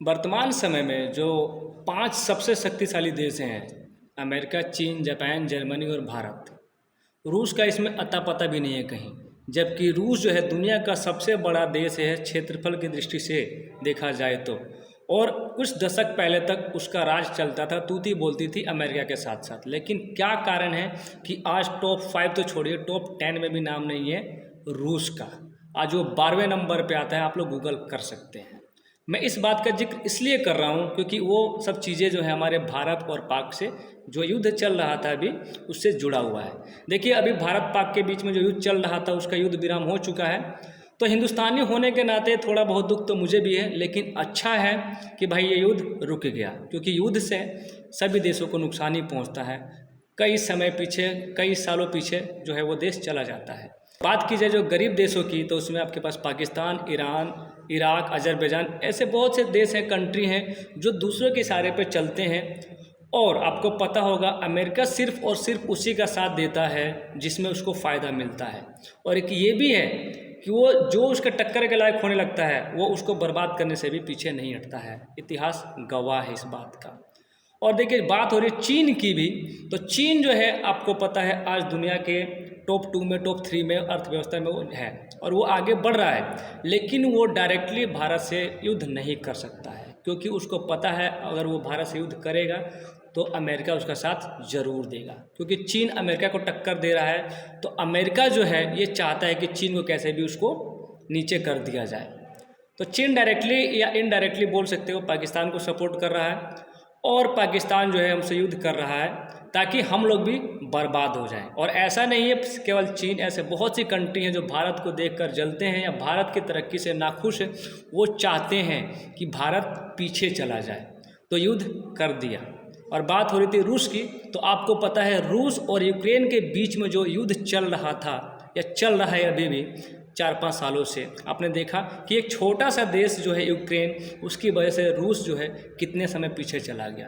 वर्तमान समय में जो 5 सबसे शक्तिशाली देश हैं अमेरिका, चीन, जापान, जर्मनी और भारत। रूस का इसमें अता पता भी नहीं है कहीं, जबकि रूस जो है दुनिया का सबसे बड़ा देश है क्षेत्रफल की दृष्टि से देखा जाए तो। और कुछ दशक पहले तक उसका राज चलता था, तूती बोलती थी अमेरिका के साथ साथ। लेकिन क्या कारण है कि आज टॉप 5 तो छोड़िए, टॉप 10 में भी नाम नहीं है रूस का। आज वो 12वें नंबर पे आता है, आप लोग गूगल कर सकते हैं। मैं इस बात का जिक्र इसलिए कर रहा हूँ क्योंकि वो सब चीज़ें जो है हमारे भारत और पाक से जो युद्ध चल रहा था अभी उससे जुड़ा हुआ है। देखिए, अभी भारत पाक के बीच में जो युद्ध चल रहा था उसका युद्ध विराम हो चुका है। तो हिंदुस्तानी होने के नाते थोड़ा बहुत दुख तो मुझे भी है, लेकिन अच्छा है कि भाई ये युद्ध रुक गया, क्योंकि युद्ध से सभी देशों को नुकसान ही पहुँचता है। कई समय पीछे, कई सालों पीछे जो है वो देश चला जाता है। बात की जाए जो गरीब देशों की, तो उसमें आपके पास पाकिस्तान, ईरान, इराक, अजरबैजान, ऐसे बहुत से देश हैं, कंट्री हैं जो दूसरों के इशारे पे चलते हैं। और आपको पता होगा अमेरिका सिर्फ और सिर्फ उसी का साथ देता है जिसमें उसको फ़ायदा मिलता है। और एक ये भी है कि वो जो उसके टक्कर के लायक होने लगता है वो उसको बर्बाद करने से भी पीछे नहीं हटता है। इतिहास गवाह है इस बात का। और देखिए, बात हो रही है चीन की भी, तो चीन जो है आपको पता है आज दुनिया के टॉप 2 में, टॉप 3 में अर्थव्यवस्था में वो है और वो आगे बढ़ रहा है। लेकिन वो डायरेक्टली भारत से युद्ध नहीं कर सकता है, क्योंकि उसको पता है अगर वो भारत से युद्ध करेगा तो अमेरिका उसका साथ ज़रूर देगा। क्योंकि चीन अमेरिका को टक्कर दे रहा है, तो अमेरिका जो है ये चाहता है कि चीन को कैसे भी उसको नीचे कर दिया जाए। तो चीन डायरेक्टली या इनडायरेक्टली बोल सकते हो पाकिस्तान को सपोर्ट कर रहा है, और पाकिस्तान जो है हमसे युद्ध कर रहा है ताकि हम लोग भी बर्बाद हो जाएं। और ऐसा नहीं है केवल चीन, ऐसे बहुत सी कंट्री हैं जो भारत को देखकर जलते हैं या भारत की तरक्की से नाखुश हैं। वो चाहते हैं कि भारत पीछे चला जाए, तो युद्ध कर दिया। और बात हो रही थी रूस की, तो आपको पता है रूस और यूक्रेन के बीच में जो युद्ध चल रहा था या चल रहा है अभी भी 4-5 सालों से, आपने देखा कि एक छोटा सा देश जो है यूक्रेन, उसकी वजह से रूस जो है कितने समय पीछे चला गया,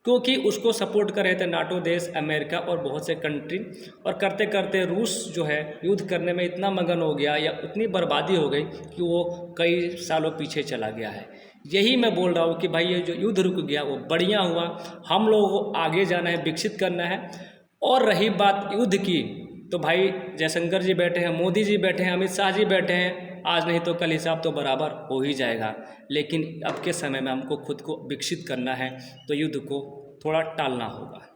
क्योंकि उसको सपोर्ट कर रहे थे नाटो देश, अमेरिका और बहुत से कंट्री। और करते करते रूस जो है युद्ध करने में इतना मगन हो गया या उतनी बर्बादी हो गई कि वो कई सालों पीछे चला गया है। यही मैं बोल रहा हूँ कि भाई ये जो युद्ध रुक गया वो बढ़िया हुआ, हम लोगों को आगे जाना है, विकसित करना है। और रही बात युद्ध की, तो भाई जयशंकर जी बैठे हैं, मोदी जी बैठे हैं, अमित शाह जी बैठे हैं, आज नहीं तो कल हिसाब तो बराबर हो ही जाएगा। लेकिन अब के समय में हमको खुद को विकसित करना है, तो युद्ध को थोड़ा टालना होगा।